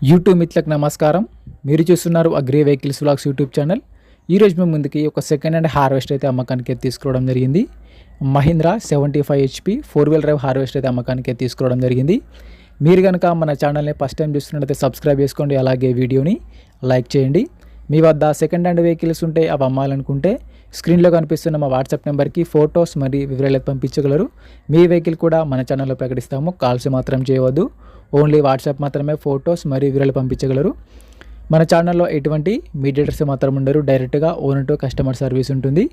YouTube మిత్రులకు నమస్కారం. మీరు చూస్తున్నారు agri vehicles vlogs YouTube channel. ఈరోజు మేము ముందుకి ఒక సెకండ్ హ్యాండ్ హార్వెస్టర్ అయితే అమ్మకానికి తీసుకురావడం జరిగింది. Mahindra 75 HP 4-wheel drive harvester అయితే అమ్మకానికి తీసుకురావడం జరిగింది. మీరు కనుక మన ఛానల్ని ఫస్ట్ టైం చూస్తున్నట్లయితే సబ్స్క్రైబ్ చేసుకోండి, అలాగే వీడియోని లైక్ చేయండి. మీ వద్ద సెకండ్ హ్యాండ్ వెహికల్స్ ఉంటే అవి అమ్మాలనుకుంటే స్క్రీన్లో కనిపిస్తున్న మా వాట్సాప్ నెంబర్కి ఫొటోస్ మరియు వివరాలు పంపించగలరు. మీ వెహికల్ కూడా మన ఛానల్లో ప్రకటిస్తాము. కాల్స్ మాత్రం చేయవద్దు, ఓన్లీ వాట్సాప్ మాత్రమే ఫొటోస్ మరియు వివరాలు పంపించగలరు. మన ఛానల్లో ఎటువంటి మీడియేటర్స్ మాత్రం ఉండరు, డైరెక్ట్గా ఓనర్ టు కస్టమర్ సర్వీస్ ఉంటుంది.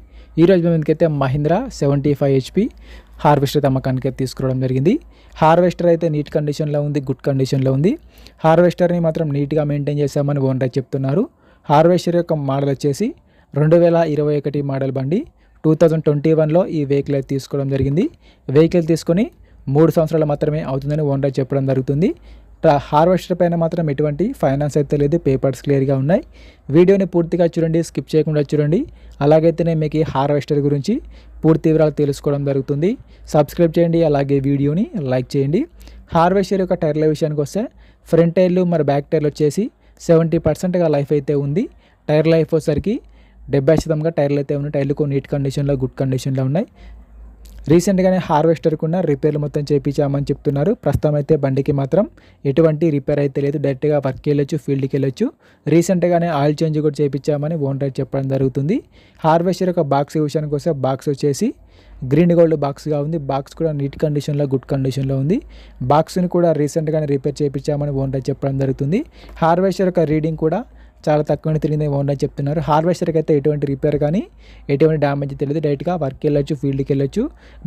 ఈరోజు మేము ఎందుకైతే మహీంద్రా 75 HP హార్వెస్టర్ అమ్మకానికి తీసుకురావడం జరిగింది. హార్వెస్టర్ అయితే నీట్ కండిషన్లో ఉంది, గుడ్ కండిషన్లో ఉంది. హార్వెస్టర్ని మాత్రం నీట్గా మెయింటైన్ చేశామని ఓనర్ చెప్తున్నారు. హార్వెస్టర్ యొక్క మోడల్ వచ్చేసి 2021 మోడల్ బండి. 2021లో ఈ వెహికల్ అయితే తీసుకోవడం జరిగింది. వెహికల్ తీసుకొని 3 సంవత్సరాలు మాత్రమే అవుతుందని ఓనర్ చెప్పడం జరుగుతుంది. హార్వెస్టర్ పైన మాత్రం ఎటువంటి ఫైనాన్స్ అయితే లేదు, పేపర్స్ క్లియర్గా ఉన్నాయి. వీడియోని పూర్తిగా చూడండి, స్కిప్ చేయకుండా చూడండి. అలాగైతేనే మీకు ఈ హార్వెస్టర్ గురించి పూర్తి వివరాలు తెలుసుకోవడం జరుగుతుంది. సబ్స్క్రైబ్ చేయండి, అలాగే వీడియోని లైక్ చేయండి. హార్వెస్టర్ యొక్క టైర్ల విషయానికి వస్తే ఫ్రంట్ టైర్లు మరి బ్యాక్ టైర్లు వచ్చేసి 70%గా లైఫ్ అయితే ఉంది. టైర్ లైఫ్ వచ్చేసరికి 70% టైర్లు అయితే ఉన్నాయి. టైర్లు నీట్ కండిషన్లో, గుడ్ కండిషన్లో ఉన్నాయి. రీసెంట్గానే హార్వెస్టర్కి ఉన్న రిపేర్లు మొత్తం చేయించామని చెప్తున్నారు. ప్రస్తుతం అయితే బండికి మాత్రం ఎటువంటి రిపేర్ అయితే లేదు, డైరెక్ట్గా వర్క్కి వెళ్ళొచ్చు, ఫీల్డ్కి వెళ్ళొచ్చు. రీసెంట్గానే ఆయిల్ చేంజ్ కూడా చేయించామని ఓనర్ చెప్పడం జరుగుతుంది. హార్వెస్టర్ యొక్క బాక్స్ విషయానికి వస్తే బాక్స్ వచ్చేసి గ్రీన్ గోల్డ్ బాక్స్గా ఉంది. బాక్స్ కూడా నీట్ కండిషన్లో, గుడ్ కండిషన్లో ఉంది. బాక్స్ని కూడా రీసెంట్గానే రిపేర్ చేయించామని ఓనర్ చెప్పడం జరుగుతుంది. హార్వెస్టర్ యొక్క రీడింగ్ కూడా చాలా తక్కువనే తెలియదు ఓనర్ చెప్తున్నారు. హార్వెస్టర్కి అయితే ఎటువంటి రిపేర్ కానీ ఎటువంటి డ్యామేజ్ తెలియదు, డైరెక్ట్గా వర్క్కి వెళ్ళొచ్చు, ఫీల్డ్కి వెళ్ళొచ్చు.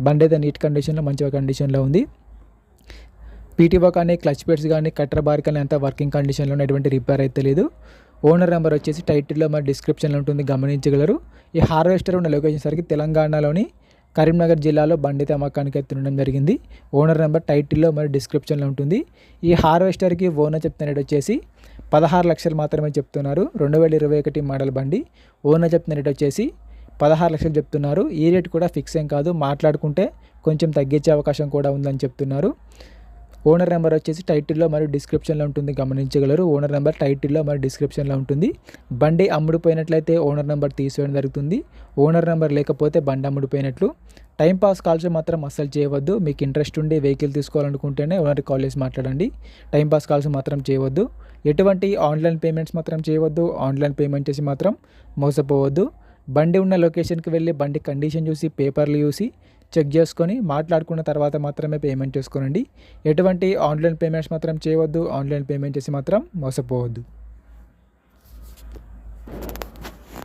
బండి అయితే నీట్ కండిషన్లో, మంచిగా కండిషన్లో ఉంది. పీటీఓ కానీ, క్లచ్ ప్లేట్స్ కానీ, కట్టర్ బార్ కానీ అంతా వర్కింగ్ కండిషన్లో, ఎటువంటి రిపేర్ అయితే లేదు. ఓనర్ నెంబర్ వచ్చేసి టైటిల్లో మరి డిస్క్రిప్షన్లో ఉంటుంది, గమనించగలరు. ఈ హార్వెస్టర్ ఉన్న లొకేషన్ సరికి తెలంగాణలోని కరీంనగర్ జిల్లాలో బండి అమ్మకానికి తినడం జరిగింది. ఓనర్ నెంబర్ టైటిల్లో మరి డిస్క్రిప్షన్లో ఉంటుంది. ఈ హార్వెస్టర్కి ఓనర్ చెప్తున్న రేట్ వచ్చేసి 16 లక్షలు మాత్రమే చెప్తున్నారు. 2021 మోడల్ బండి. ఓనర్ చెప్తున్న రేట్ వచ్చేసి 16 లక్షలు చెప్తున్నారు. ఈ రేట్ కూడా ఫిక్స్ ఏం కాదు, మాట్లాడుకుంటే కొంచెం తగ్గించే అవకాశం కూడా ఉందని చెప్తున్నారు. ఓనర్ నెంబర్ వచ్చేసి టైటిల్లో మరియు డిస్క్రిప్షన్లో ఉంటుంది, గమనించగలరు. ఓనర్ నెంబర్ టైటిల్లో మరియు డిస్క్రిప్షన్లో ఉంటుంది. బండి అమ్ముడుపోయినట్లయితే ఓనర్ నెంబర్ తీసేయడం జరుగుతుంది. ఓనర్ నెంబర్ లేకపోతే బండి అమ్ముడుపోయినట్లు. టైంపాస్ కాల్స్ మాత్రం అస్సలు చేయవద్దు. మీకు ఇంట్రెస్ట్ ఉండి వెహికల్ తీసుకోవాలనుకుంటేనే ఓనర్కి కాల్ చేసి మాట్లాడండి. టైంపాస్ కాల్స్ మాత్రం చేయవద్దు. ఎటువంటి ఆన్లైన్ పేమెంట్స్ మాత్రం చేయవద్దు. ఆన్లైన్ పేమెంట్ చేసి మాత్రం మోసపోవద్దు. బండి ఉన్న లొకేషన్కి వెళ్ళి బండి కండిషన్ చూసి, పేపర్లు చూసి చెక్ చేసుకొని మాట్లాడుకున్న తర్వాత మాత్రమే పేమెంట్ చేసుకోనండి. ఎటువంటి ఆన్లైన్ పేమెంట్స్ మాత్రం చేయవద్దు. ఆన్లైన్ పేమెంట్ చేసి మాత్రం మోసపోవద్దు.